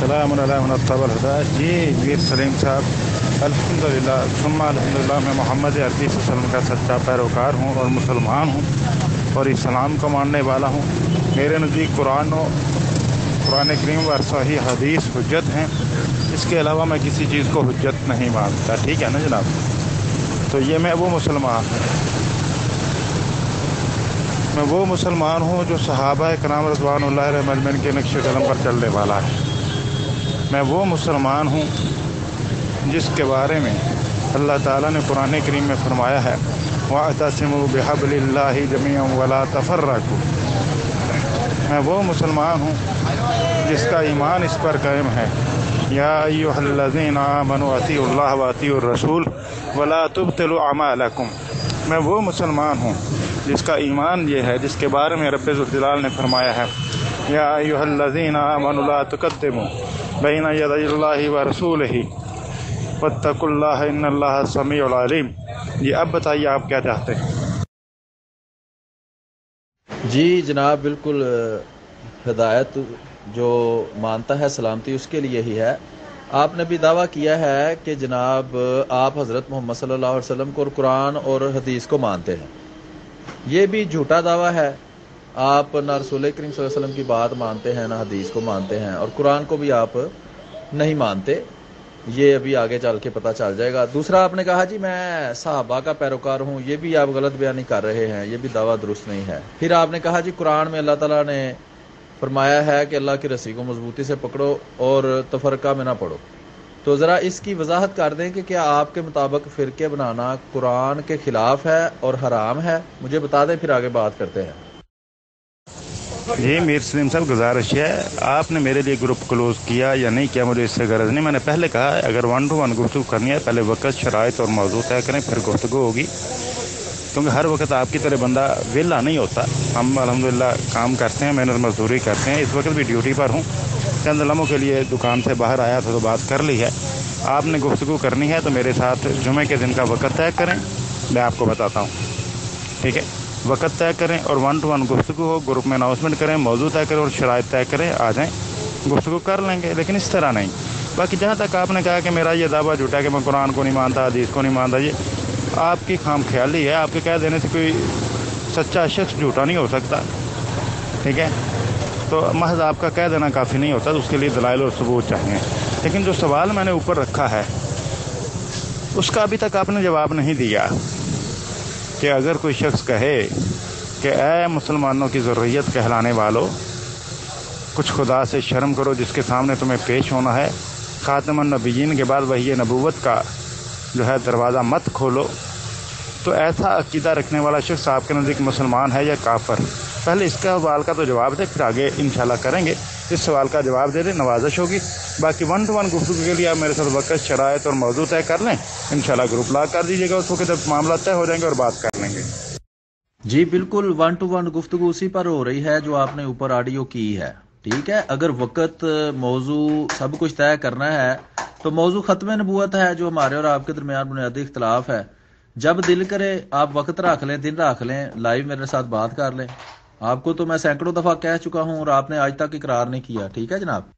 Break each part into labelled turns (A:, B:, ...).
A: सलाम जी मीर सलीम साहब, अल्हम्दुलिल्लाह सुम्मा अल्हम्दुलिल्लाह, मैं मोहम्मद अरबी वसल्लम का सच्चा पैरोकार हूँ और मुसलमान हूँ और इस्लाम को मानने वाला हूँ। मेरे नज़दीक कुरान करीम व सही हदीस हुज्जत हैं। इसके अलावा मैं किसी चीज़ को हुज्जत नहीं मानता। ठीक है ना जनाब? तो ये मैं वो मुसलमान हूँ जो सहाबा कराम रज़वानुल्लाह अलैहिम अजमईन के नक्श कदम पर चलने वाला है। मैं वो मुसलमान हूँ जिसके बारे में अल्लाह ताला ने कुरान करीम में फरमाया है, वअतसिमू बिहब्लिल्लाहि जमीअन वला तफर्रकू। मैं वो मुसलमान हूँ जिसका ईमान इस पर कायम है, या अय्युहल्लज़ीना आमनू अतीउल्लाह व अतीउर रसूल वला तुब्तिलू अमालकुम। मैं वो मुसलमान हूँ जिसका ईमान ये है, जिसके बारे में रब्बे ज़ुल जलाल ने फरमाया है, या अय्युहल्लज़ीना आमनू ला तुक़द्दिमू बैना यदैल्लाहि व रसूलिही वत्तकुल्लाह इन्नल्लाह समीउल अलीम। ये अब बताइए आप क्या चाहते हैं?
B: जी जनाब, बिल्कुल हिदायत जो मानता है सलामती उसके लिए ही है। आपने भी दावा किया है कि जनाब आप हज़रत मोहम्मद सल्लल्लाहु अलैहि वसल्लम को और कुरान और हदीस को मानते हैं। ये भी झूठा दावा है। आप ना रसूल करीम सल्लल्लाहु अलैहि वसल्लम की बात मानते हैं, ना हदीस को मानते हैं, और कुरान को भी आप नहीं मानते। ये अभी आगे चल के पता चल जाएगा। दूसरा, आपने कहा जी मैं सहाबा का पैरोकार हूँ, ये भी आप गलत बयानी कर रहे हैं, ये भी दावा दुरुस्त नहीं है। फिर आपने कहा जी कुरान में अल्लाह ताला ने फरमाया है कि अल्लाह की रस्सी को मजबूती से पकड़ो और तफरका में ना पड़ो। तो ज़रा इसकी वजाहत कर दें कि क्या आपके मुताबिक फ़िरके बनाना कुरान के ख़िलाफ़ है और हराम है? मुझे बता दें, फिर आगे बात करते हैं।
A: जी मीर सलीम साहब, गुजारिश है, आपने मेरे लिए ग्रुप क्लोज़ किया या नहीं किया, मुझे इससे गरज नहीं। मैंने पहले कहा है अगर 1 to 1 गुफ्तगू करनी है, पहले वक्त, शराइत और मौजू तय करें, फिर गुफ्तगू होगी। क्योंकि हर वक्त आपकी तरह बंदा वेला नहीं होता। हम अल्हम्दुलिल्लाह काम करते हैं, मेहनत मजदूरी करते हैं। इस वक्त भी ड्यूटी पर हूँ, चंद लम्हों के लिए दुकान से बाहर आया था तो बात कर ली है। आपने गुफ्तगू करनी है तो मेरे साथ जुमे के दिन का वक्त तय करें, मैं आपको बताता हूँ। ठीक है, वक्त तय करें और 1 to 1 गुफ्तगू हो, ग्रुप में अनाउंसमेंट करें, मौजू तय करें और शराइत तय करें, आ जाएँ, गुफ्तगू कर लेंगे, लेकिन इस तरह नहीं। बाकी जहाँ तक आपने कहा कि मेरा ये दावा झूठा है कि मैं कुरान को नहीं मानता, हदीस को नहीं मानता, ये आपकी खाम ख्याली है। आपके कह देने से कोई सच्चा शख्स झूठा नहीं हो सकता। ठीक है, तो महज आपका कह देना काफ़ी नहीं होता, तो उसके लिए दलाइल और सबूत चाहिए। लेकिन जो सवाल मैंने ऊपर रखा है उसका अभी तक आपने जवाब नहीं दिया कि अगर कोई शख्स कहे कि ऐ मुसलमानों की ज़ुर्रियत कहलाने वालों, कुछ खुदा से शर्म करो, जिसके सामने तुम्हें पेश होना है, ख़ातमुन नबिय्यीन के बाद वही नबूवत का जो है दरवाज़ा मत खोलो, तो ऐसा अकीदा रखने वाला शख्स आपके नज़दीक मुसलमान है या काफिर? पहले इसका सवाल का तो जवाब दे, फिर आगे इंशाल्लाह करेंगे। इस सवाल का जवाब दे दे, नवाजिश होगी। बाकी 1 to 1 गुफ्तगू के लिए आप मेरे साथ वक्त, शराइत और मौजू तय कर लें, इंशाल्लाह ग्रुप लॉक कर दीजिएगा। उस वक्त जब मामला तय हो जाएंगे और बात कर लेंगे।
B: जी बिल्कुल, 1 to 1 गुफ्तगू उसी पर हो रही है जो आपने ऊपर ऑडियो की है। ठीक है, अगर वक्त, मौजू सब कुछ तय करना है तो मौजू ख़त्म नबूवत है जो हमारे और आपके दरमियान बुनियादी इख्तलाफ है। जब दिल करे आप वक्त रख लें, दिन रख लें, लाइव मेरे साथ बात कर लें। आपको तो मैं सैकड़ों दफ़ा कह चुका हूं और आपने आज तक इकरार नहीं किया। ठीक है जनाब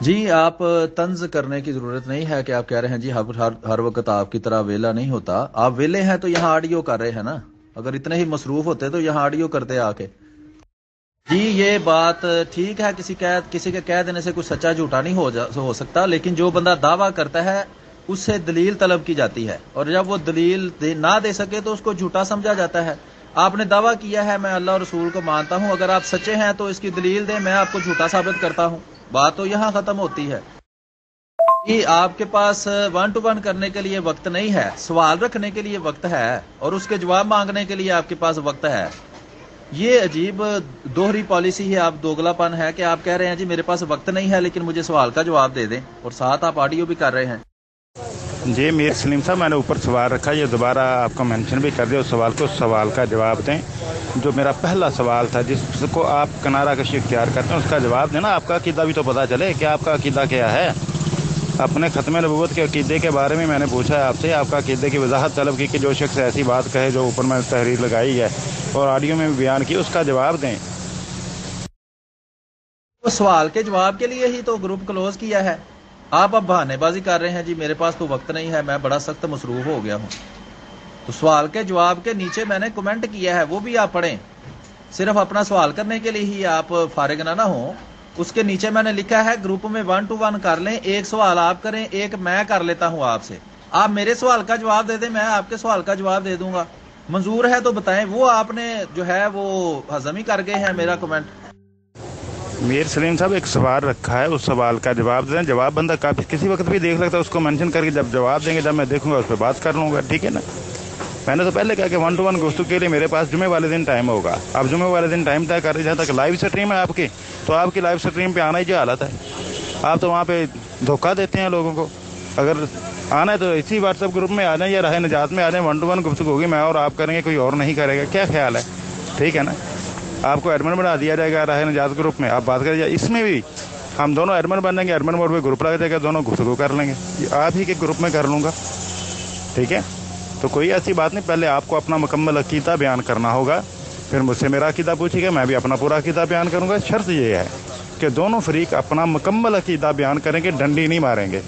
B: जी, आप तंज करने की ज़रूरत नहीं है कि आप कह रहे हैं जी हर वक्त आपकी तरह वेला नहीं होता। आप वेले हैं तो यहाँ ऑडियो कर रहे हैं ना। अगर इतने ही मसरूफ होते तो यहाँ ऑडियो करते आके। जी ये बात ठीक है, किसी के कह देने से कुछ सच्चा झूठा नहीं हो सकता, लेकिन जो बंदा दावा करता है उससे दलील तलब की जाती है, और जब वो दलील ना दे सके तो उसको झूठा समझा जाता है। आपने दावा किया है मैं अल्लाह और रसूल को मानता हूं, अगर आप सच्चे हैं तो इसकी दलील दें, मैं आपको झूठा साबित करता हूं। बात तो यहां खत्म होती है कि आपके पास 1 to 1 करने के लिए वक्त नहीं है, सवाल रखने के लिए वक्त है और उसके जवाब मांगने के लिए आपके पास वक्त है। ये अजीब दोहरी पॉलिसी है, आप दोगलापन है कि आप कह रहे हैं जी मेरे पास वक्त नहीं है लेकिन मुझे सवाल का जवाब दे दें, और साथ आप ऑडियो भी कर रहे हैं।
A: जी मीर सलीम साहब, मैंने ऊपर सवाल रखा, ये दोबारा आपको मेंशन भी कर दिया उस सवाल को। उस सवाल का जवाब दें जो मेरा पहला सवाल था, जिसको आप किनारा कशी इख्तियार करते हैं, उसका जवाब देना। आपका अकीदा भी तो पता चले कि आपका अकीदा क्या है। अपने ख़त्म नबूवत के अकीदे के बारे में मैंने पूछा है आपसे, आपका अकीदे की वजाहत तलब की कि जो शख्स ऐसी बात कहे जो ऊपर मैंने तहरीर लगाई है और ऑडियो में भी बयान की, उसका जवाब दें।
B: तो सवाल के जवाब के लिए ही तो ग्रुप क्लोज किया है। आप अब बहानेबाजी कर रहे हैं, जी मेरे पास तो वक्त नहीं है, मैं बड़ा सख्त मसरूफ हो गया हूं। तो सवाल के जवाब के नीचे मैंने कमेंट किया है, वो भी आप पढ़ें। सिर्फ अपना सवाल करने के लिए ही आप फारिग ना हो। उसके नीचे मैंने लिखा है ग्रुप में 1 to 1 कर लें, एक सवाल आप करें, एक मैं कर लेता हूं आपसे। आप मेरे सवाल का जवाब दे दें, मैं आपके सवाल का जवाब दे दूंगा। मंजूर है तो बताएं। वो आपने जो है वो हजम ही कर गए हैं मेरा कमेंट।
A: मीर सलीम साहब एक सवाल रखा है, उस सवाल का जवाब दें। जवाब बंदा काफी किसी वक्त भी देख सकता है, उसको मेंशन करके जब जवाब देंगे, जब मैं देखूंगा उस पर बात कर लूंगा, ठीक है ना। मैंने तो पहले कहा कि 1 to 1 गुफ्तगू के लिए मेरे पास जुमे वाले दिन टाइम होगा। अब जुमे वाले दिन टाइम तय कर, जहाँ तक लाइव स्ट्रीम है आपकी, तो आपकी लाइव स्ट्रीम पे आना ही जो हालत है। आप तो वहाँ पे धोखा देते हैं लोगों को। अगर आना है तो इसी व्हाट्सएप ग्रुप में आ जाए या राह निजात में आ जाए। 1 to 1 गुफ्तगू होगी, मैं और आप करेंगे, कोई और नहीं करेगा। क्या ख्याल है, ठीक है ना। आपको एडमिन बना दिया जाएगा राह निजात ग्रुप में, आप बात करिए। इसमें भी हम दोनों एडमिन बनेंगे, एडमिन मोड पे ग्रुप लग जाएगा, दोनों गुफ्तगू कर लेंगे। आप ही के ग्रुप में कर लूँगा, ठीक है। तो कोई ऐसी बात नहीं, पहले आपको अपना मुकम्मल अकीदा बयान करना होगा, फिर मुझसे मेरा अकीदा पूछिएगा, मैं भी अपना पूरा अकीदा बयान करूँगा। शर्त ये है कि दोनों फरीक अपना मुकम्मल अकीदा बयान करेंगे, डंडी नहीं मारेंगे।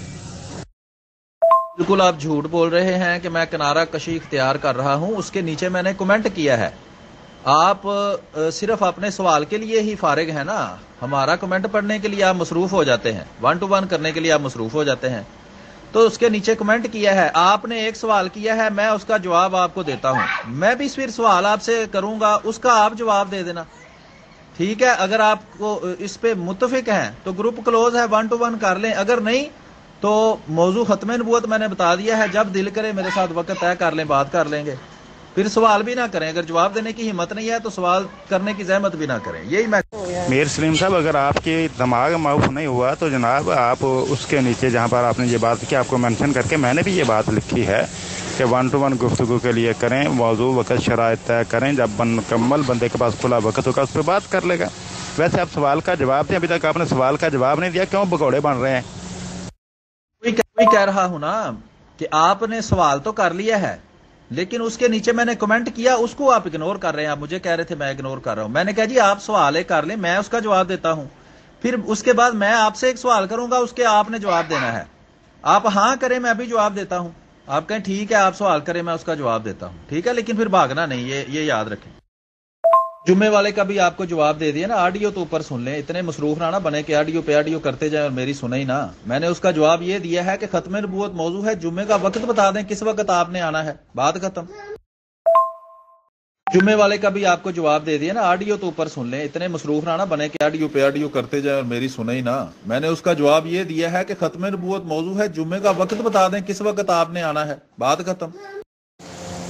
B: बिल्कुल आप झूठ बोल रहे हैं कि मैं किनारा कशी इख्तियार कर रहा हूं। उसके नीचे मैंने कमेंट किया है। आप सिर्फ अपने सवाल के लिए ही फारिग है ना, हमारा कमेंट पढ़ने के लिए आप मसरूफ हो जाते हैं, 1 to 1 करने के लिए आप मसरूफ हो जाते हैं। तो उसके नीचे कमेंट किया है, आपने एक सवाल किया है, मैं उसका जवाब आपको देता हूं। मैं भी फिर सवाल आपसे करूंगा, उसका आप जवाब दे देना, ठीक है। अगर आपको इस पे मुत्तफिक हैं तो ग्रुप क्लोज है, 1 to 1 कर लें। अगर नहीं तो मौजू खत्म नबूवत मैंने बता दिया है, जब दिल करे मेरे साथ वक्त तय कर लें, बात कर लेंगे। फिर सवाल भी ना करें, अगर जवाब देने की हिम्मत नहीं है तो सवाल करने की जहमत भी ना करें। यही मैं
A: मीर सलीम साहब, अगर आपके दिमाग माउफ नहीं हुआ तो जनाब आप उसके नीचे जहाँ पर आपने ये बात की, आपको मेंशन करके मैंने भी ये बात लिखी है कि 1 to 1 गुफ्तगू के लिए करें, मौजू वक्त शराइत तय करें, जब मुकम्मल बंदे के पास खुला वक्त होगा उस पर बात कर लेगा। वैसे आप सवाल का जवाब दें, अभी तक आपने सवाल का जवाब नहीं दिया, क्यों भगौड़े बन रहे हैं।
B: कोई कह रहा हूं ना कि आपने सवाल तो कर लिया है, लेकिन उसके नीचे मैंने कमेंट किया, उसको आप इग्नोर कर रहे हैं। आप मुझे कह रहे थे मैं इग्नोर कर रहा हूं। मैंने कहा जी आप सवाल कर लें, मैं उसका जवाब देता हूं। फिर उसके बाद मैं आपसे एक सवाल करूंगा, उसके आपने जवाब देना है। आप हाँ करें, मैं भी जवाब देता हूं। आप कहें ठीक है, आप सवाल करें, मैं उसका जवाब देता हूं, ठीक है। लेकिन फिर भागना नहीं, ये याद रखें। जुम्मे वाले का भी आपको जवाब दे दिया ना, ऑडियो तो ऊपर सुन लें। इतने मसरूफ ना बने कि ऑडियो पे ऑडियो करते जाए और मेरी सुने ही ना। मैंने उसका जवाब ये दिया है कि खत्म नबूवत मौजू है, जुम्मे का वक्त बता दें, किस वक्त आपने आना है, बात खत्म। जुम्मे वाले का भी आपको जवाब दे दिया ना, ऑडियो तो ऊपर सुन लें। इतने मसरूफ ना बने कि ऑडियो पे ऑडियो करते जाए और मेरी सुने ही ना। मैंने उसका जवाब ये दिया है कि खत्म नबूवत मौजू है, जुम्मे का वक्त बता दें, किस वक्त आपने आना है, बात खत्म।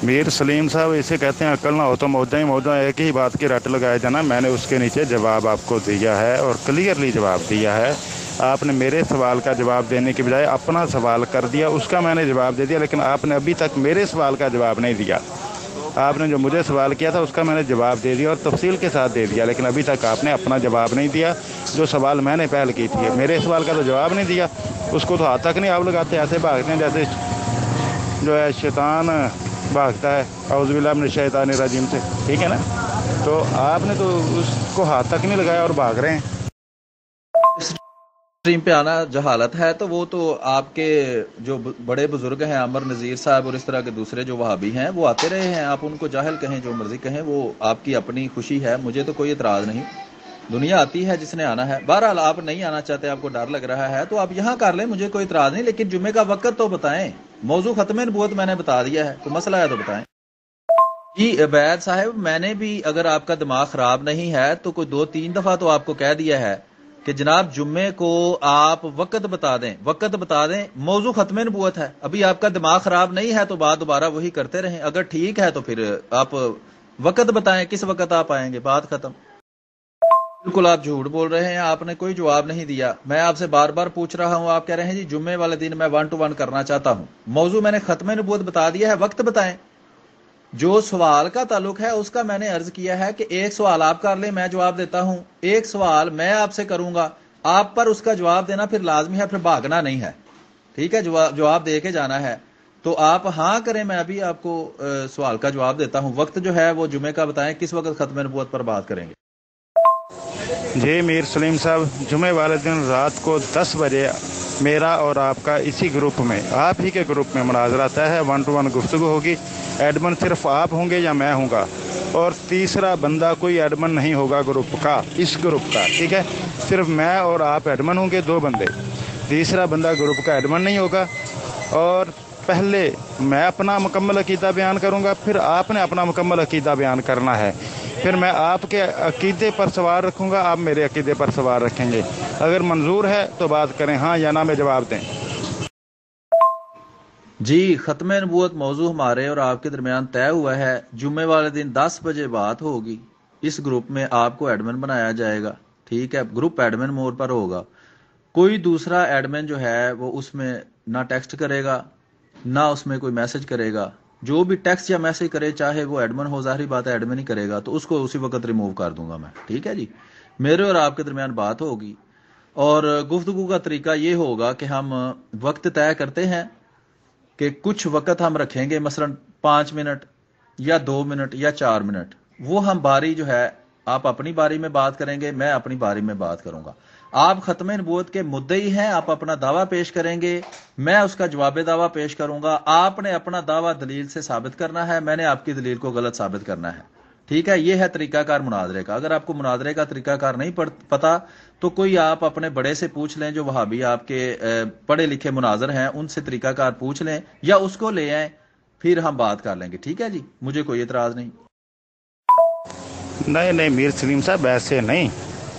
A: मीर सलीम साहब, इसे कहते हैं अकल ना हो तो मौजा ही मौजा, एक ही बात की रट लगाए जाना। मैंने उसके नीचे जवाब आपको दिया है और क्लियरली जवाब दिया है। आपने मेरे सवाल का जवाब देने के बजाय अपना सवाल कर दिया, उसका मैंने जवाब दे दिया, लेकिन आपने अभी तक मेरे सवाल का जवाब नहीं दिया। आपने जो मुझे सवाल किया था उसका मैंने जवाब दे दिया और तफसील के साथ दे दिया, लेकिन अभी तक आपने अपना जवाब नहीं दिया। जो सवाल मैंने पहल की थी, मेरे सवाल का तो जवाब नहीं दिया, उसको तो हाथ तक नहीं आप लगाते, ऐसे भागते हैं जैसे जो है शैतान भागता है औज़ुबिल्लाह मिनश शैतानिर रजीम से, ठीक है ना। तो आपने तो उसको हाथ तक नहीं लगाया और भाग रहे हैं।
B: स्ट्रीम पे आना जहालत है, तो वो तो आपके जो बड़े बुजुर्ग हैं अमर नज़ीर साहब और इस तरह के दूसरे जो वहाबी हैं वो आते रहे हैं। आप उनको जाहिल कहें, जो मर्जी कहें, वो आपकी अपनी खुशी है, मुझे तो कोई एतराज़ नहीं। दुनिया आती है जिसने आना है। बहरहाल आप नहीं आना चाहते, आपको डर लग रहा है, तो आप यहाँ कर लें, मुझे कोई एतराज़ नहीं। लेकिन जुम्मे का वक्त तो बताएं। मौजू खत्म नबूवत मैंने बता दिया है, कोई मसला है तो बताएं। जी अबैद साहब, मैंने भी अगर आपका दिमाग खराब नहीं है तो कोई 2-3 दफा तो आपको कह दिया है कि जनाब जुम्मे को आप वक्त बता दें, मौजू खत्म नबूवत है। अभी आपका दिमाग खराब नहीं है तो बात दोबारा वही करते रहें। अगर ठीक है तो फिर आप वक्त बताएं, किस वक्त आप आएंगे, बात खत्म। बिल्कुल आप झूठ बोल रहे हैं, आपने कोई जवाब नहीं दिया। मैं आपसे बार बार पूछ रहा हूं, आप कह रहे हैं जी जुम्मे वाले दिन मैं 1 to 1 करना चाहता हूं। मौजू मैंने खत्म नबूवत बता दिया है, वक्त बताएं। जो सवाल का ताल्लुक है उसका मैंने अर्ज किया है कि एक सवाल आप कर लें, मैं जवाब देता हूं। एक सवाल मैं आपसे करूंगा, आप पर उसका जवाब देना फिर लाजमी है, फिर भागना नहीं है, ठीक है। जवाब दे के जाना है। तो आप हाँ करें, मैं अभी आपको सवाल का जवाब देता हूं। वक्त जो है वो जुम्मे का बताएं, किस वक्त खत्म नबूवत पर बात करेंगे।
A: जी मीर सलीम साहब, जुमे वाले दिन रात को 10 बजे मेरा और आपका इसी ग्रुप में, आप ही के ग्रुप में मुनाजरा तय है। 1-to-1 गुफ्तगू होगी। एडमिन सिर्फ आप होंगे या मैं हूँगा, और तीसरा बंदा कोई एडमिन नहीं होगा ग्रुप का, इस ग्रुप का, ठीक है। सिर्फ मैं और आप एडमिन होंगे, 2 बंदे। तीसरा बंदा ग्रुप का एडमिन नहीं होगा। और पहले मैं अपना मुकम्मल अकीदा बयान करूँगा, फिर आपने अपना मुकम्मल अकीदा बयान करना है। फिर मैं आपके अकीदे पर सवाल रखूँगा, आप मेरे अकीदे पर सवाल रखेंगे। अगर मंजूर है तो बात करें, हाँ या ना में जवाब दें।
B: जी, खत्म नबूवत मौजू हमारे और आपके दरमियान तय हुआ है। जुम्मे वाले दिन 10 बजे बात होगी। इस ग्रुप में आपको एडमिन बनाया जाएगा, ठीक है। ग्रुप एडमिन मोड पर होगा। कोई दूसरा एडमिन जो है वो उसमें ना टेक्स्ट करेगा ना उसमें कोई मैसेज करेगा। जो भी टेक्स्ट या मैसेज करे, चाहे वो एडमिन हो, जाहिर बात है एडमिन ही करेगा, तो उसको उसी वक्त रिमूव कर दूंगा मैं, ठीक है जी। मेरे और आपके दरमियान बात होगी और गुफ्तगू का तरीका ये होगा कि हम वक्त तय करते हैं कि कुछ वक्त हम रखेंगे, मसलन 5 मिनट या 2 मिनट या 4 मिनट। वो हम बारी जो है, आप अपनी बारी में बात करेंगे, मैं अपनी बारी में बात करूंगा। आप खत्म नबूवत के मुद्दई हैं, आप अपना दावा पेश करेंगे, मैं उसका जवाब दावा पेश करूंगा। आपने अपना दावा दलील से साबित करना है, मैंने आपकी दलील को गलत साबित करना है, ठीक है। यह है तरीकाकार मुनाजरे का। अगर आपको मुनाजरे का तरीकाकार नहीं पता तो कोई आप अपने बड़े से पूछ लें, जो वहाबी आपके पढ़े लिखे मुनाजर हैं, उनसे तरीकाकार पूछ लें या उसको ले आए, फिर हम बात कर लेंगे, ठीक है जी। मुझे कोई एतराज नहीं।
A: नहीं मीर सलीम साहब, ऐसे नहीं,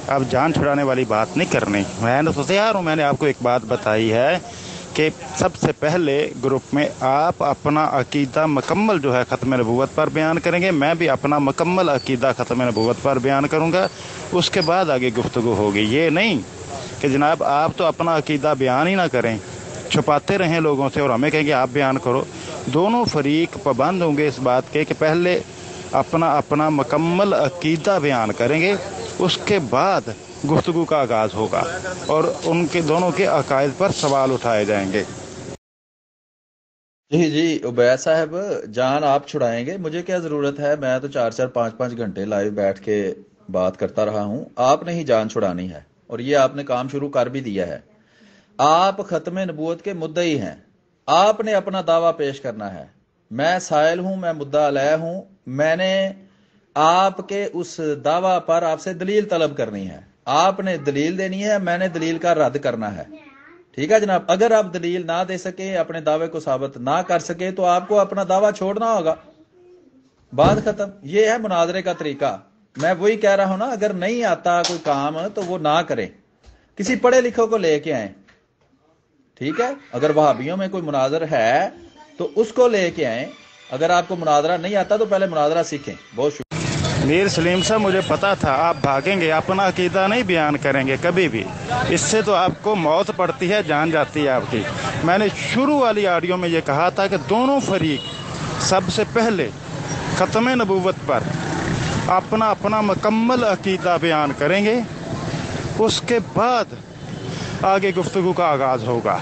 A: अब जान छुड़ाने वाली बात नहीं करनी। मैंने तो तैयार हूँ। मैंने आपको एक बात बताई है कि सबसे पहले ग्रुप में आप अपना अकीदा मुकम्मल जो है ख़त्म नबूवत पर बयान करेंगे, मैं भी अपना मुकम्मल अकीदा ख़त्म नबूवत पर बयान करूँगा। उसके बाद आगे गुफ्तगू होगी। ये नहीं कि जनाब आप तो अपना अकीदा बयान ही ना करें, छुपाते रहें लोगों से और हमें कहेंगे आप बयान करो। दोनों फरीक पाबंद होंगे इस बात के कि पहले अपना अपना मुकम्मल अकीदा बयान करेंगे, उसके बाद गुफ्तगू का आगाज़ होगा और उनके दोनों के अकायद पर सवाल उठाए जाएंगे।
B: जी जी उबैद साहब, जान आप छुड़ाएंगे, मुझे क्या ज़रूरत है। मैं तो 4-4 5-5 घंटे लाइव बैठ के बात करता रहा हूं। आपने ही जान छुड़ानी है और ये आपने काम शुरू कर भी दिया है। आप खत्म नबूवत के मुद्दई हैं, आपने अपना दावा पेश करना है। मैं साइल हूं, मैं मुद्दा अलह हूं। मैंने आपके उस दावा पर आपसे दलील तलब करनी है। आपने दलील देनी है, मैंने दलील का रद्द करना है, ठीक है जनाब। अगर आप दलील ना दे सके, अपने दावे को साबित ना कर सके, तो आपको अपना दावा छोड़ना होगा, बात खत्म। ये है मुनाजरे का तरीका। मैं वही कह रहा हूं ना, अगर नहीं आता कोई काम तो वो ना करें, किसी पढ़े लिखों को लेके आए, ठीक है। अगर वहाबियों में कोई मुनाजर है तो उसको लेके आए। अगर आपको मुनाजरा नहीं आता तो पहले मुनाजरा सीखें। बहुत शुक्रिया।
A: मीर सलीम साहब, मुझे पता था आप भागेंगे, अपना अकीदा नहीं बयान करेंगे कभी भी। इससे तो आपको मौत पड़ती है, जान जाती है आपकी। मैंने शुरू वाली ऑडियो में ये कहा था कि दोनों फरीक सबसे पहले ख़त्म नबूवत पर अपना अपना मुकम्मल अकीदा बयान करेंगे, उसके बाद आगे गुफ्तगू का आगाज़ होगा।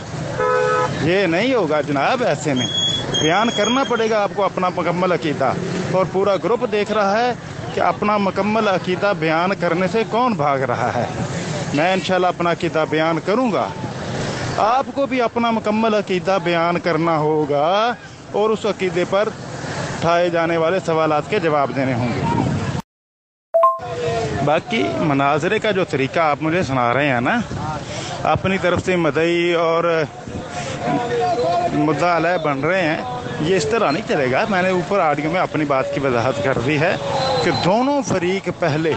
A: ये नहीं होगा जनाब, ऐसे में बयान करना पड़ेगा आपको अपना मुकम्मल अकीदा। और पूरा ग्रुप देख रहा है कि अपना मुकम्मल अकीदा बयान करने से कौन भाग रहा है। मैं इंशाल्लाह अपना अकीदा बयान करूँगा, आपको भी अपना मुकम्मल अकीदा बयान करना होगा और उस अकीदे पर उठाए जाने वाले सवालात के जवाब देने होंगे। बाकी मनाजरे का जो तरीका आप मुझे सुना रहे हैं ना, अपनी तरफ से मदई और मुद्दा अलह बन रहे हैं, ये इस तरह नहीं चलेगा। मैंने ऊपर ऑडियो में अपनी बात की वजाहत कर दी है कि दोनों फरीक पहले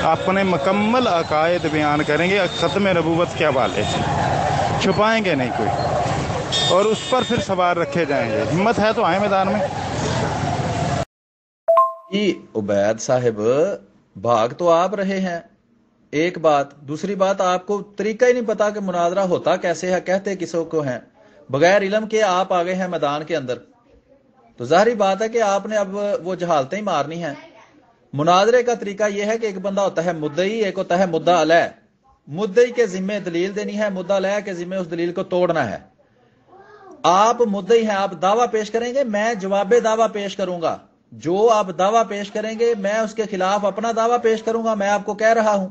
A: अपने मुकम्मल अकायद बयान करेंगे ख़त्म नबूवत के हवाले से, छुपाएंगे नहीं कोई, और उस पर फिर सवाल रखे जाएंगे। हिम्मत है तो आए मैदान में।
B: उबैद साहिब, भाग तो आप रहे हैं, एक बात। दूसरी बात, आपको तरीका ही नहीं पता कि मुनाजरा होता कैसे है, कहते किसों को हैं। बगैर इल्म के आप आ गए हैं मैदान के अंदर, तो जाहिर बात है कि आपने अब वो जहालतें ही मारनी हैं। मुनाजरे का तरीका यह है कि एक बंदा होता है मुद्दई, एक होता है मुद्दा अलह। मुद्दई के जिम्मे दलील देनी है, मुद्दा अलह के जिम्मे उस दलील को तोड़ना है। आप मुद्दई हैं, आप दावा पेश करेंगे, मैं जवाबे दावा पेश करूंगा। जो आप दावा पेश करेंगे मैं उसके खिलाफ अपना दावा पेश करूंगा। मैं आपको कह रहा हूं,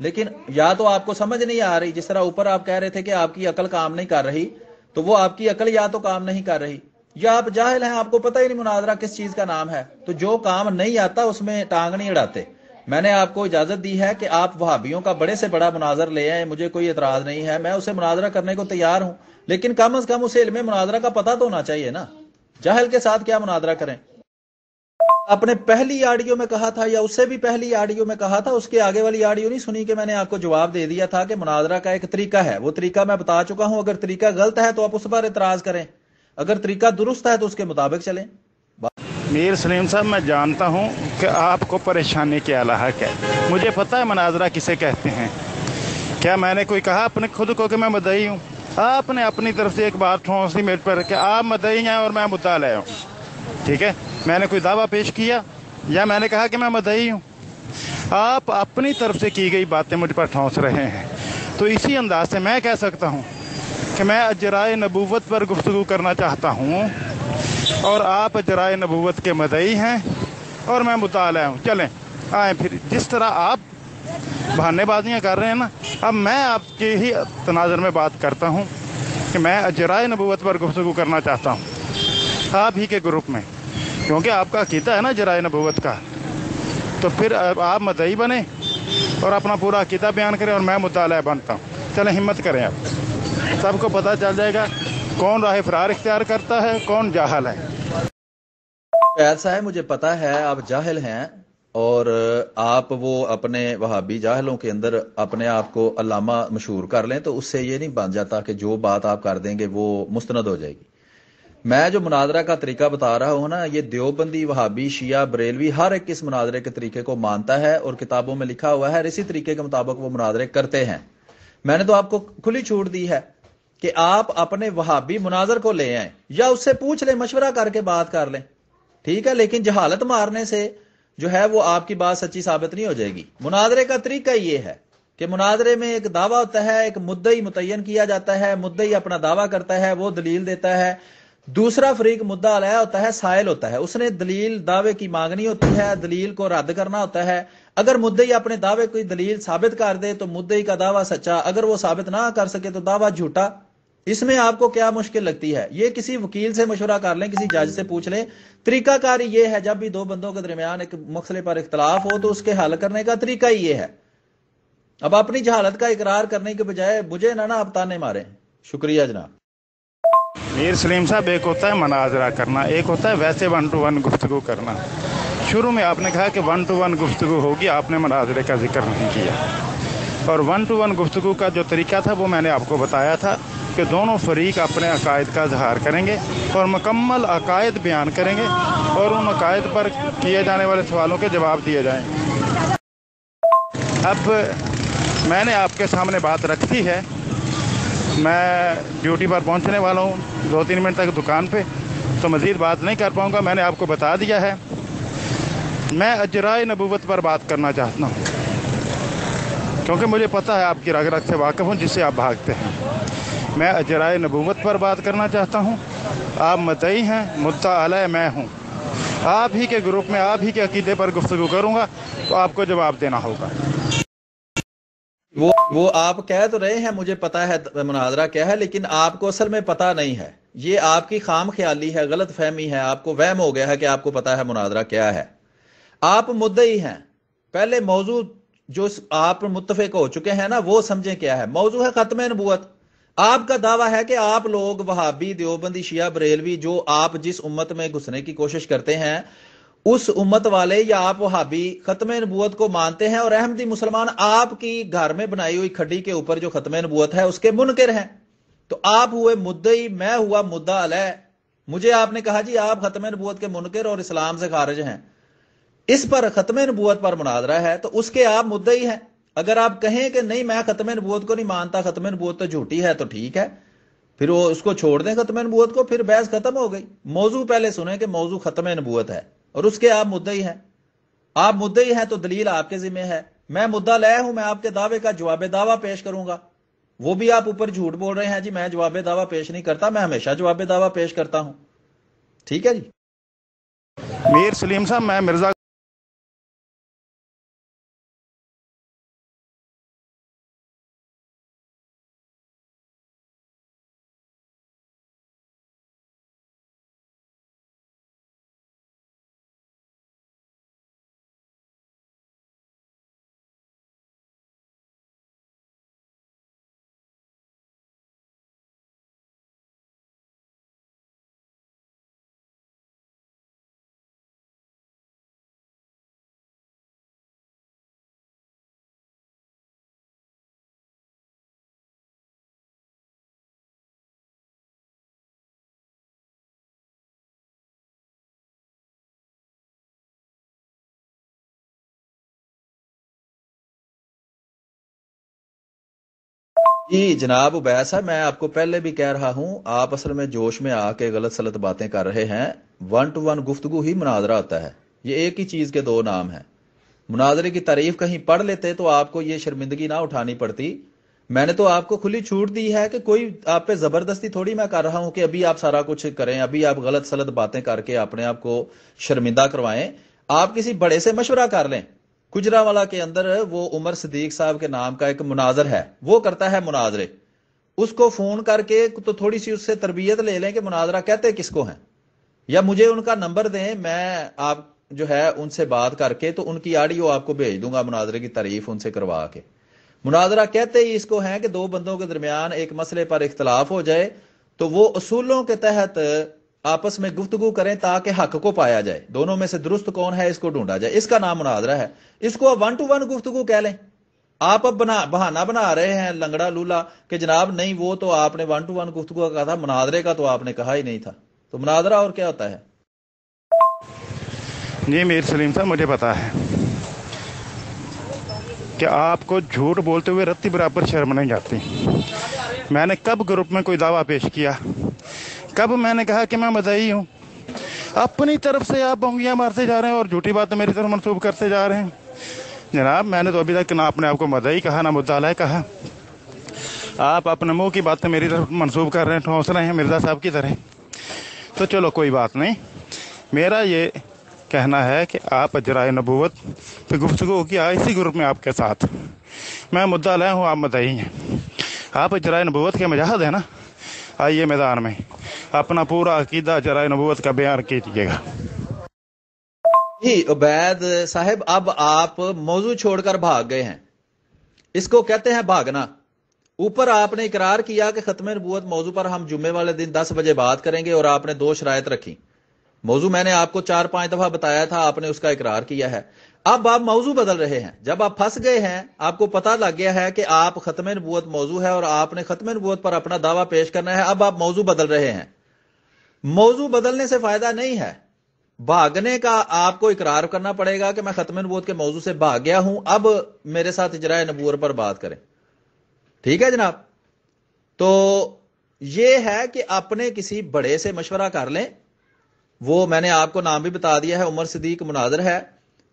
B: لیکن یا تو آپ کو سمجھ نہیں آ رہی، جس طرح اوپر آپ کہہ رہے تھے کہ آپ کی عقل کام نہیں کر رہی، تو وہ آپ کی عقل یا تو کام نہیں کر رہی، یا آپ جاہل ہیں، آپ کو پتہ ہی نہیں مناظرہ کس چیز کا نام ہے، تو جو کام نہیں آتا اس میں ٹانگ نہیں اڑاتے۔ میں نے آپ کو اجازت دی ہے کہ آپ وہابیوں کا بڑے سے بڑا مناظر لے آئیں، مجھے کوئی اعتراض نہیں ہے، میں اسے مناظرہ کرنے کو تیار ہوں، لیکن کم از کم اسے علم مناظرہ کا پتہ تو ہونا چاہیے نا۔ جاہل کے ساتھ کیا مناظرہ کریں؟ آپ نے پہلی آڈیو میں کہا تھا، یا اس سے بھی پہلی آڈیو میں کہا تھا، اس کے آگے والی آڈیو نہیں سنی کہ میں نے آپ کو جواب دے دیا تھا کہ مناظرہ کا ایک طریقہ ہے، وہ طریقہ میں بتا چکا ہوں، اگر طریقہ غلط ہے تو آپ اس پر اعتراض کریں، اگر طریقہ درست ہے تو اس کے مطابق چلیں۔
A: میر سلیم صاحب، میں جانتا ہوں کہ آپ کو پریشانی کیا لاحق ہے، مجھے پتہ ہے مناظرہ کسے کہتے ہیں۔ کیا میں نے کوئی کہا اپنے خود کو کہ میں مدعی ہوں؟ آپ نے اپنی طرف سے ایک بات ٹھونسی میرے پر کہ آپ مدعی ہیں اور میں مدعا ہوں، ٹھیک ہے؟ میں نے کوئی دعویٰ پیش کیا یا میں نے کہا کہ میں مدعی ہوں؟ آپ اپنی طرف سے کی گئی باتیں مجھ پر ٹھونس رہے ہیں، تو اسی انداز سے میں کہہ سکتا ہوں کہ میں اجرائے نبوت پر گفتگو کرنا چاہتا ہوں، اور آپ اجرائے نبوت کے مدعی ہیں اور میں مطالعہ ہوں۔ چلیں آئیں پھر، جس طرح آپ بہانے بازیاں کر رہے ہیں نا، اب میں آپ کے ہی تناظر میں بات کرتا ہوں کہ میں اجرائے نبوت پر گفتگو کرنا چاہتا ہوں آپ ہی کے گروپ میں، کیونکہ آپ کا عقیدہ ہے نا اجرائے نبوت کا، تو پھر آپ مدعی بنیں اور اپنا پورا عقیدہ بیان کریں اور میں مطالعہ بنتا ہوں۔ چلیں ہمت کریں، آپ سب کو پتہ چل جائے گا کون راہ فرار اختیار کرتا ہے، کون جاہل ہے۔
B: ایسا ہے، مجھے پتا ہے آپ جاہل ہیں، اور آپ وہ اپنے وہابی جاہلوں کے اندر اپنے آپ کو علامہ مشہور کر لیں تو اس سے یہ نہیں بن جاتا کہ جو بات آپ کر دیں گے وہ مستند ہو جائے گی۔ میں جو مناظرہ کا طریقہ بتا رہا ہوں نا، یہ دیوبندی، وہابی، شیعہ، بریلوی ہر ایک اس مناظرے کے طریقے کو مانتا ہے اور کتابوں میں لکھا ہوا ہے، اور اسی طریقے کے مطابق وہ مناظرے کرتے ہیں۔ میں نے تو آپ کو کھلی چھوٹ دی ہے کہ آپ اپنے وہابی مناظر کو لے آئیں یا اس سے پوچھ لیں، مشورہ کر کے بات کر لیں، ٹھیک ہے، لیکن جہالت مارنے سے جو ہے وہ آپ کی بات سچی ثابت نہیں ہو جائے گی۔ مناظرے کا طریقہ یہ ہے کہ مناظرے میں ایک دعویٰ ہوتا ہے، ایک مدعی متعین کیا جاتا ہے، مدعی اپنا دعویٰ کرتا ہے، وہ دلیل دیتا ہے، دوسرا فریق مدعا علیہ ہوتا ہے، سائل ہوتا ہے، اس نے دلیل دعوے کی مانگنی ہوتی ہے، دلیل کو رد کرنا ہوتا ہے۔ اگر مدعی اپنے دعوے کی دلیل ثابت کر دے تو مدعی کا دعویٰ سچا، اگر وہ ثابت نہ کر سکے تو دعویٰ جھوٹا۔ اس میں آپ کو کیا مشکل لگتی ہے؟ یہ کسی وکیل سے مشورہ کر لیں، کسی جج سے پوچھ لیں۔ طریقہ کاری یہ ہے، جب بھی دو بندوں کے درمیان ایک مسئلے پر اختلاف ہو تو اس کے حل کرنے کا طریقہ ہی یہ ہے۔ اب اپنی جہالت کا اقرار کرنے کے بجائے مجھے نہ آپ تانے ماریں۔ شکریہ جناب۔
A: میر سلیم صاحب، ایک ہوتا ہے مناظرہ کرنا، ایک ہوتا ہے ویسے 1 to 1 گفتگو کرنا۔ شروع میں آپ نے کہا کہ 1 to 1 گفتگو ہوگی، آپ نے مناظرے کا ذکر نہیں کیا، اور 1 to 1 گفتگو کا جو طریقہ تھا وہ میں نے آپ کو بتایا تھا کہ دونوں فریق اپنے عقائد کا اظہار کریں گے اور مکمل عقائد بیان کریں گے، اور ان عقائد پر کیے جانے والے سوالوں کے جواب دیے جائیں۔ اب میں نے آپ کے سامنے بات رکھی ہے، میں ڈیوٹی پر پہنچنے والا ہوں 2-3 منٹ تک دکان پہ، تو مزید بات نہیں کر پاؤں گا۔ میں نے آپ کو بتا دیا ہے، میں اجرائے نبوت پر بات کرنا چاہتا ہوں، کیونکہ مجھے پتہ ہے آپ کی رگ رگ سے واقف ہوں جس سے آپ بھاگتے ہیں۔ میں اجرائے نبوت پر بات کرنا چاہتا ہوں، آپ مدعی ہیں، مدعا علیہ میں ہوں، آپ ہی کے گروپ میں آپ ہی کے عقیدے پر گفتگو کروں گا تو آپ کو جواب دینا ہوگا۔
B: وہ آپ کہہ تو رہے ہیں مجھے پتا ہے مناظرہ کیا ہے، لیکن آپ کو اصل میں پتا نہیں ہے، یہ آپ کی خام خیالی ہے، غلط فہمی ہے، آپ کو وہم ہو گیا ہے کہ آپ کو پتا ہے مناظرہ کیا ہے۔ آپ مدعی ہیں، پہلے موضوع جو آپ متفق ہو چکے ہیں نا وہ سمجھیں کیا ہے۔ موضوع ہے ختم نبوت۔ آپ کا دعویٰ ہے کہ آپ لوگ وہابی، دیوبندی، شیعہ، بریلوی، جو آپ جس امت میں گھسنے کی کوشش کرتے ہیں اس امت والے یا آپ وہابی ختم نبوت کو مانتے ہیں، اور احمدی مسلمان آپ کی گھر میں بنائی ہوئی کھڈی کے اوپر جو ختم نبوت ہے اس کے منکر ہیں۔ تو آپ ہوئے مدعی، میں ہوا مدعا علیہ۔ مجھے آپ نے کہا جی آپ ختم نبوت کے منکر اور اسلام سے خارج ہیں، اس پر ختم نبوت پر مناظرہ ہے تو اس کے آپ مدعی ہیں۔ اگر آپ کہیں کہ نہیں میں ختم نبوت کو نہیں مانتا، ختم نبوت تو جھوٹی ہے، تو ٹھیک ہے، پھر وہ اس کو چھوڑ دیں ختم نبوت کو، پھر بحث ختم ہو گئی۔ موضوع پہلے سنیں کہ موضوع ختم نبوت ہے اور اس کے آپ مدعی ہیں۔ آپ مدعی ہیں تو دلیل آپ کے ذمہ ہے، میں مدعا لے ہوں، میں آپ کے دعوے کا جواب دعویٰ پیش کروں گا۔ وہ بھی آپ اوپر جھوٹ بول رہے ہیں جی میں جواب دعویٰ پیش نہیں کرتا، میں ہمیشہ جواب دعویٰ پیش کرتا ہوں۔ ٹھیک ہے جی۔
A: میر سلیم صاحب، میں مرزا
B: جی جناب عبید صاحب، میں آپ کو پہلے بھی کہہ رہا ہوں، آپ اصل میں جوش میں آ کے غلط سلط باتیں کر رہے ہیں۔ ون ٹو ون گفتگو ہی مناظرہ ہوتا ہے، یہ ایک ہی چیز کے دو نام ہیں۔ مناظرے کی تعریف کہیں پڑھ لیتے تو آپ کو یہ شرمندگی نہ اٹھانی پڑتی۔ میں نے تو آپ کو کھلی چھوٹ دی ہے کہ کوئی آپ پہ زبردستی تھوڑی میں کر رہا ہوں کہ ابھی آپ سارا کچھ کریں، ابھی آپ غلط سلط باتیں کر کے اپنے آپ کو شرمندہ کروائیں۔ آپ کسی بڑے سے مشورہ کر لیں۔ گجرانوالہ کے اندر وہ عمر صدیق صاحب کے نام کا ایک مناظر ہے، وہ کرتا ہے مناظرے۔ اس کو فون کر کے تو تھوڑی سی اس سے تربیت لے لیں کہ مناظرہ کہتے کس کو ہیں، یا مجھے ان کا نمبر دیں، میں آپ جو ہے ان سے بات کر کے تو ان کی آڈیو آپ کو بھیج دوں گا مناظرے کی تعریف ان سے کروا کے۔ مناظرہ کہتے ہی اس کو ہیں کہ دو بندوں کے درمیان ایک مسئلے پر اختلاف ہو جائے تو وہ اصولوں کے تحت آپس میں گفتگو کریں تاکہ حق کو پایا جائے، دونوں میں سے درست کون ہے اس کو ڈھونڈا جائے، اس کا نام مناظرہ ہے۔ اس کو ون ٹو ون گفتگو کہہ لیں۔ آپ اب بہانہ بنا رہے ہیں لنگڑا لولا کہ جناب نہیں وہ تو آپ نے ون ٹو ون گفتگو کا کہا تھا، مناظرے کا تو آپ نے کہا ہی نہیں تھا۔ تو مناظرہ اور کیا ہوتا ہے؟
A: جی میر سلیم صاحب، مجھے پتا ہے کہ آپ کو جھوٹ بولتے ہوئے رتی برابر شرم نہیں جاتی۔ میں نے کب گروپ میں کوئی دعویٰ پیش کیا؟ کب میں نے کہا کہ میں مدعی ہوں؟ اپنی طرف سے آپ بونگیاں مارتے جا رہے ہیں اور جھوٹی باتیں میری طرف منسوب کرتے جا رہے ہیں۔ جناب میں نے تو ابھی تک نہ اپنے آپ کو مدعی کہا نہ مدعا علیہ کہا۔ آپ اپنے منہ کی باتیں میری طرف منسوب کر رہے ہیں، ٹھونس رہے ہیں مرزا صاحب کی طرح۔ تو چلو کوئی بات نہیں، میرا یہ کہنا ہے کہ آپ اجرائے نبوت پہ گفتگو کیا اسی گروپ میں آپ کے ساتھ۔ میں مدعا علیہ ہوں، آپ مدعی ہیں۔ آپ اجرائے نبوت کے مجاہد ہیں نا، آئیے میدان میں اپنا پورا عقیدہ اجرائے نبوت کا بیان کیجیے گا۔
B: جی عبید صاحب، اب آپ موضوع چھوڑ کر بھاگ گئے ہیں، اس کو کہتے ہیں بھاگنا۔ اوپر آپ نے اقرار کیا کہ ختم نبوت موضوع پر ہم جمعے والے دن 10 بجے بات کریں گے، اور آپ نے 2 شرائط رکھی۔ موضوع میں نے آپ کو 4-5 دفعہ بتایا تھا، آپ نے اس کا اقرار کیا ہے۔ اب آپ موضوع بدل رہے ہیں۔ جب آپ پھنس گئے ہیں، آپ کو پتہ لگ گیا ہے کہ آپ ختم نبوت موضوع ہے اور آپ نے ختم نبوت پر اپنا دعویٰ پیش کرنا ہے، اب آپ موضوع بدل رہے ہیں۔ موضوع بدلنے سے فائدہ نہیں ہے، بھاگنے کا آپ کو اقرار کرنا پڑے گا کہ میں ختم نبوت کے موضوع سے بھاگ گیا ہوں، اب میرے ساتھ اجرائے نبوت پر بات کریں۔ ٹھیک ہے جناب؟ تو یہ ہے کہ اپنے کسی بڑے سے مشورہ کر لیں، وہ میں نے آپ کو نام بھی بتا دیا ہے، عمر صدیق مناظر ہے،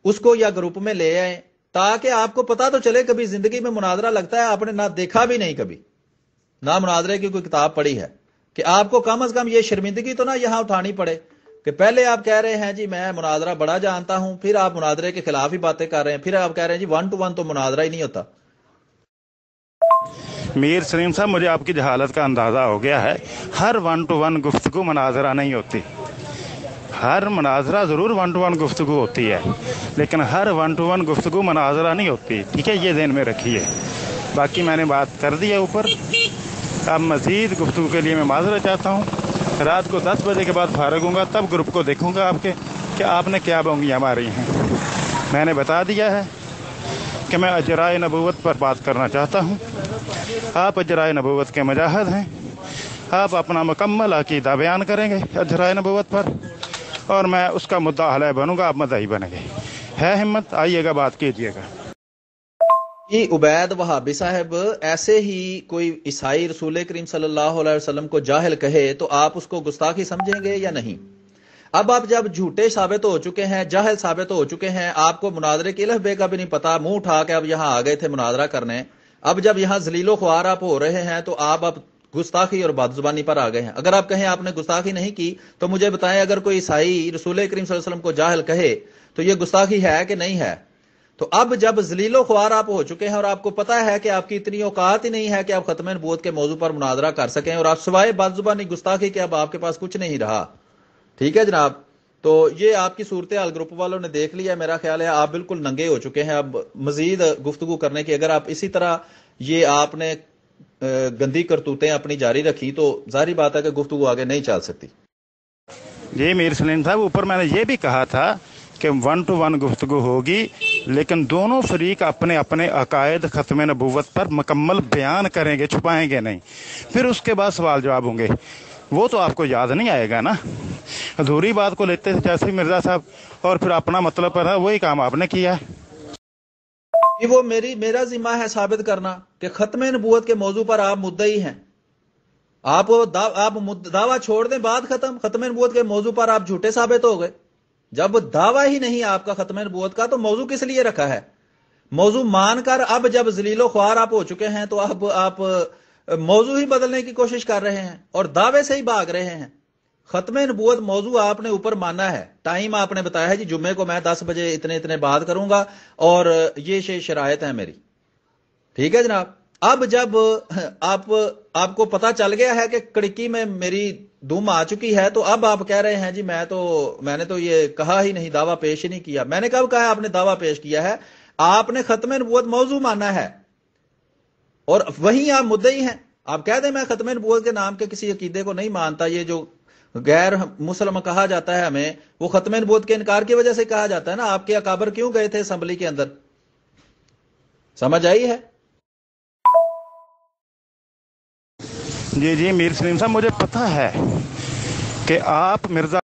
B: اس کو یا گروپ میں لے آئیں تاکہ آپ کو پتا تو چلے۔ کبھی زندگی میں مناظرہ لگتا ہے آپ نے نہ دیکھا بھی نہیں، کبھی نہ مناظرے کی کوئی کتاب پڑھی ہے، کہ آپ کو کم از کم یہ شرمندگی تو نہ یہاں اٹھانی پڑے کہ پہلے آپ کہہ رہے ہیں جی میں مناظرہ بڑا جانتا ہوں، پھر آپ مناظرے کے خلاف ہی باتیں کر رہے ہیں، پھر آپ کہہ رہے ہیں جی ون ٹو ون تو مناظرہ ہی نہیں ہوتا۔
A: میر سلیم صاحب، مجھے آپ کی جہالت کا اندازہ ہو گیا ہے۔ ہر ون ٹو ون گفتگو مناظرہ نہیں ہوتی۔ ہر مناظرہ ضرور ون ٹو ون گفتگو ہوتی ہے، لیکن ہر ون ٹو ون گفتگو مناظرہ نہیں ہوتی۔ ٹھیک ہے، یہ ذہن میں رکھیے۔ باقی میں نے بات کر دی ہے اوپر، اب مزید گفتگو کے لیے میں معذرت چاہتا ہوں۔ رات کو 10 بجے کے بعد فارغ ہوں گا، تب گروپ کو دیکھوں گا آپ کے کہ آپ نے کیا بونگیاں ماری ہیں۔ میں نے بتا دیا ہے کہ میں اجرائے نبوت پر بات کرنا چاہتا ہوں۔ آپ اجرائے نبوت کے مجاہد ہیں، آپ اپنا مکمل عقیدہ بیان کریں گے اجرائے نبوت پر، اور میں اس کا مدعا علیہ بنوں گا، آپ مدعی بنیں گے۔ ہے ہمت؟ آئیے گا، بات کیجیے گا۔
B: جی عبید وہابی صاحب، ایسے ہی کوئی عیسائی رسول کریم صلی اللہ علیہ وسلم کو جاہل کہے تو آپ اس کو گستاخی سمجھیں گے یا نہیں؟ اب آپ جب جھوٹے ثابت ہو چکے ہیں، جاہل ثابت ہو چکے ہیں، آپ کو مناظرے کی الف بے کا بھی نہیں پتا، منہ اٹھا کے اب یہاں آ گئے تھے مناظرہ کرنے، اب جب یہاں ذلیل و خوار آپ ہو رہے ہیں تو آپ اب گستاخی اور بد زبانی پر آ گئے ہیں۔ اگر آپ کہیں آپ نے گستاخی نہیں کی تو مجھے بتائیں، اگر کوئی عیسائی رسول کریم صلی اللہ علیہ وسلم کو جاہل کہے تو یہ گستاخی ہے کہ نہیں ہے؟ تو اب جب ذلیل و خوار آپ ہو چکے ہیں اور آپ کو پتا ہے کہ آپ کی اتنی اوقات ہی نہیں ہے کہ آپ ختم نبوت کے موضوع پر مناظرہ کر سکیں، اور آپ سوائے بد زبانی گستاخی کے اب آپ کے پاس کچھ نہیں رہا، ٹھیک ہے جناب؟ تو یہ آپ کی صورتحال گروپ والوں نے دیکھ لیا، میرا خیال ہے آپ بالکل ننگے ہو چکے ہیں اب مزید گفتگو کرنے کی۔ اگر آپ اسی طرح یہ آپ نے گندی کرتوتیں اپنی جاری رکھی تو ظاہری بات ہے کہ گفتگو آگے نہیں چل سکتی۔
A: جی میر سلیم صاحب، اوپر میں نے یہ بھی کہا تھا کہ ون ٹو ون گفتگو ہوگی، لیکن دونوں فریق اپنے اپنے عقائد ختم نبوت پر مکمل بیان کریں گے، چھپائیں گے نہیں۔ پھر اس کے بعد سوال جواب ہوں گے، وہ تو آپ کو یاد نہیں آئے گا نا۔ ادھوری بات کو لیتے تھے جیسے مرزا صاحب، اور پھر اپنا مطلب پر ہے، وہی کام آپ نے کیا ہے۔
B: کہ وہ میرا ذمہ ہے ثابت کرنا کہ ختم نبوت کے موضوع پر آپ مدعی ہیں. آپ دعویٰ چھوڑ دیں، بات ختم نبوت کے موضوع پر آپ جھوٹے ثابت ہو گئے. جب دعویٰ ہی نہیں آپ کا ختم نبوت کا تو موضوع کس لیے رکھا ہے؟ موضوع مان کر اب جب ذلیل و خوار آپ ہو چکے ہیں تو اب آپ موضوع ہی بدلنے کی کوشش کر رہے ہیں اور دعوے سے ہی بھاگ رہے ہیں. ختم نبوت موضوع آپ نے اوپر مانا ہے، ٹائم آپ نے بتایا ہے جی جمعے کو میں 10 بجے اتنے بات کروں گا اور یہ شرائط ہے میری. ٹھیک ہے جناب. اب جب آپ کو پتا چل گیا ہے کہ کڑکی میں میری دھوم آ چکی ہے تو اب آپ کہہ رہے ہیں جی میں نے تو یہ کہا ہی نہیں، دعویٰ پیش ہی نہیں کیا. میں نے کب کہا ہے آپ نے دعویٰ پیش کیا ہے؟ آپ نے ختم نبوت موضوع مانا ہے اور وہیں آپ مدعی ہیں. آپ کہہ دیں میں ختم نبوت کے نام کے کسی عقیدے کو نہیں مانتا، یہ جو غیر مسلم کہا جاتا ہے ہمیں، وہ ختم نبوت کے انکار کی وجہ سے کہا جاتا ہے نا. آپ کے اکابر کیوں گئے تھے اسمبلی کے اندر؟ سمجھ آئی ہے؟
A: جی میر سلیم صاحب، مجھے پتہ ہے کہ آپ مرزا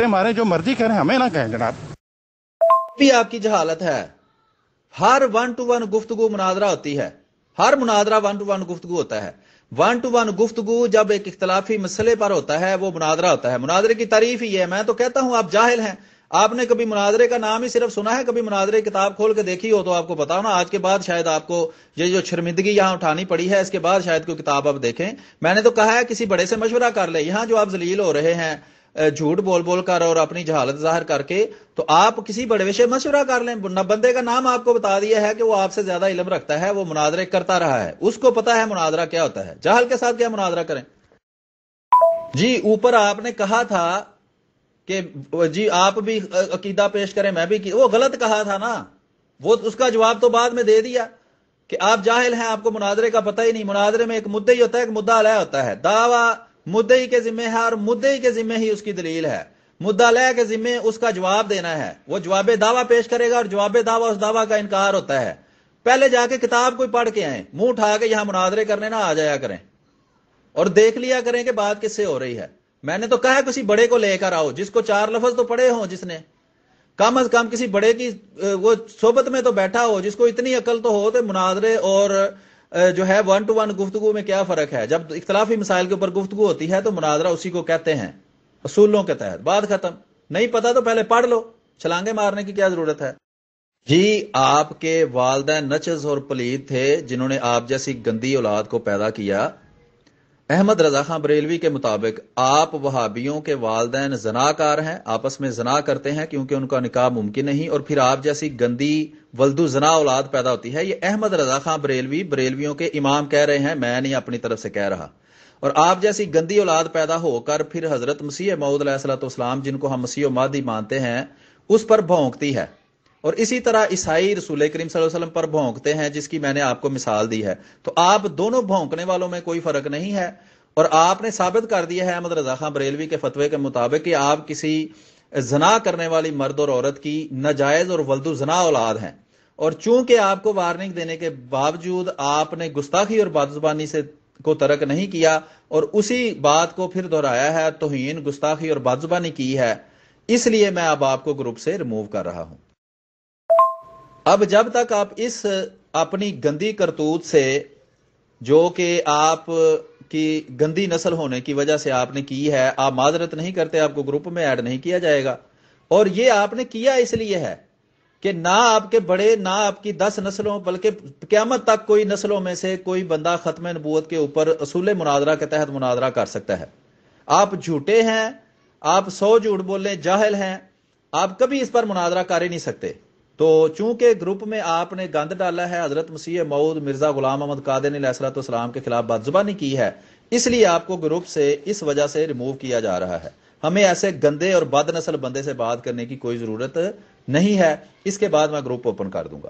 A: مارے جو مرضی کریں، ہمیں نہ کہیں جناب.
B: بھی آپ کی جہالت ہے. ہر 1-to-1 گفتگو مناظرہ ہوتی ہے، ہر مناظرہ 1-to-1 گفتگو ہوتا ہے. 1-to-1 گفتگو جب ایک اختلافی مسئلے پر ہوتا ہے وہ مناظرہ ہوتا ہے. مناظرے کی تعریف ہی ہے. میں تو کہتا ہوں آپ جاہل ہیں. آپ نے کبھی مناظرے کا نام ہی صرف سنا ہے؟ کبھی مناظرے کی کتاب کھول کے دیکھی ہو تو آپ کو پتا ہو نا. آج کے بعد شاید آپ کو یہ جو شرمندگی یہاں اٹھانی پڑی ہے، اس کے بعد شاید کوئی کتاب آپ دیکھیں. میں نے تو کہا ہے کسی بڑے سے مشورہ کر لیں. یہاں جو آپ ذلیل ہو رہے ہیں جھوٹ بول کر اور اپنی جہالت ظاہر کر کے، تو آپ کسی بڑے سے مشورہ کر لیں. بندے کا نام آپ کو بتا دیا ہے کہ وہ آپ سے زیادہ علم رکھتا ہے، وہ مناظرے کرتا رہا ہے، اس کو پتا ہے مناظرہ کیا ہوتا ہے. جہل کے ساتھ کیا مناظرہ کریں؟ جی اوپر آپ نے کہا تھا کہ جی آپ بھی عقیدہ پیش کریں، میں بھی وہ غلط کہا تھا نا. وہ اس کا جواب تو بعد میں دے دیا کہ آپ جاہل ہیں، آپ کو مناظرے کا پتہ ہی نہیں. مناظرے میں ایک مدعی ہوتا ہے، ایک مدعا علیہ ہوتا ہے. دعویٰ مدعی کے ذمہ ہے اور مدعی کے ذمہ ہی اس کی دلیل ہے. مدعا علیہ کے ذمہ اس کا جواب دینا ہے. وہ جواب دعویٰ پیش کرے گا اور جواب دعویٰ اس دعویٰ کا انکار ہوتا ہے. پہلے جا کے کتاب کوئی پڑھ کے آئیں، منہ اٹھا کے یہاں مناظرے کرنے نہ آ جایا کریں اور دیکھ لیا کریں کہ بات کس سے ہو رہی ہے. میں نے تو کہا کسی بڑے کو لے کر آؤ جس کو 4 لفظ تو پڑھے ہوں، جس نے کم از کم کسی بڑے کی وہ صحبت میں تو بیٹھا ہو، جس کو اتنی عقل تو ہو. تو مناظرے اور جو ہے 1-to-1 گفتگو میں کیا فرق ہے؟ جب اختلافی مسائل کے اوپر گفتگو ہوتی ہے تو مناظرہ اسی کو کہتے ہیں، اصولوں کے تحت. بات ختم. نہیں پتا تو پہلے پڑھ لو، چھلانگے مارنے کی کیا ضرورت ہے؟ جی آپ کے والدین نچز اور پلید تھے جنہوں نے آپ جیسی گندی اولاد کو پیدا کیا. احمد رضا خان بریلوی کے مطابق آپ وہابیوں کے والدین زناکار ہیں، آپس میں زنا کرتے ہیں کیونکہ ان کا نکاح ممکن نہیں، اور پھر آپ جیسی گندی ولدو زنا اولاد پیدا ہوتی ہے. یہ احمد رضا خان بریلویوں کے امام کہہ رہے ہیں، میں نہیں اپنی طرف سے کہہ رہا. اور آپ جیسی گندی اولاد پیدا ہو کر پھر حضرت مسیح موعود علیہ الصلوۃ والسلام، جن کو ہم مسیح و مہدی مانتے ہیں، اس پر بھونکتی ہے. اور اسی طرح عیسائی رسول کریم صلی اللہ علیہ وسلم پر بھونکتے ہیں، جس کی میں نے آپ کو مثال دی ہے. تو آپ دونوں بھونکنے والوں میں کوئی فرق نہیں ہے. اور آپ نے ثابت کر دیا ہے احمد رضا خان بریلوی کے فتوے کے مطابق کہ آپ کسی زنا کرنے والی مرد اور عورت کی ناجائز اور ولدو زنا اولاد ہیں. اور چونکہ آپ کو وارننگ دینے کے باوجود آپ نے گستاخی اور بدزبانی سے کو ترک نہیں کیا اور اسی بات کو پھر دہرایا ہے، توہین، گستاخی اور بدزبانی کی ہے، اس لیے میں اب آپ کو گروپ سے ریموو کر رہا ہوں. اب جب تک آپ اس اپنی گندی کرتوت سے، جو کہ آپ کی گندی نسل ہونے کی وجہ سے آپ نے کی ہے، آپ معذرت نہیں کرتے، آپ کو گروپ میں ایڈ نہیں کیا جائے گا. اور یہ آپ نے کیا اس لیے ہے کہ نہ آپ کے بڑے، نہ آپ کی 10 نسلوں بلکہ قیامت تک کوئی نسلوں میں سے کوئی بندہ ختم نبوت کے اوپر اصول مناظرہ کے تحت مناظرہ کر سکتا ہے. آپ جھوٹے ہیں، آپ 100 جھوٹ بولیں، جاہل ہیں، آپ کبھی اس پر مناظرہ کر ہی نہیں سکتے. تو چونکہ گروپ میں آپ نے گند ڈالا ہے، حضرت مسیح موعود مرزا غلام احمد قادری علیہ الصلوۃ والسلام کے خلاف بدزبانی کی ہے، اس لیے آپ کو گروپ سے اس وجہ سے ریموو کیا جا رہا ہے۔ ہمیں ایسے گندے اور بد نسل بندے سے بات کرنے کی کوئی ضرورت نہیں ہے۔ اس کے بعد میں گروپ اوپن کر دوں گا۔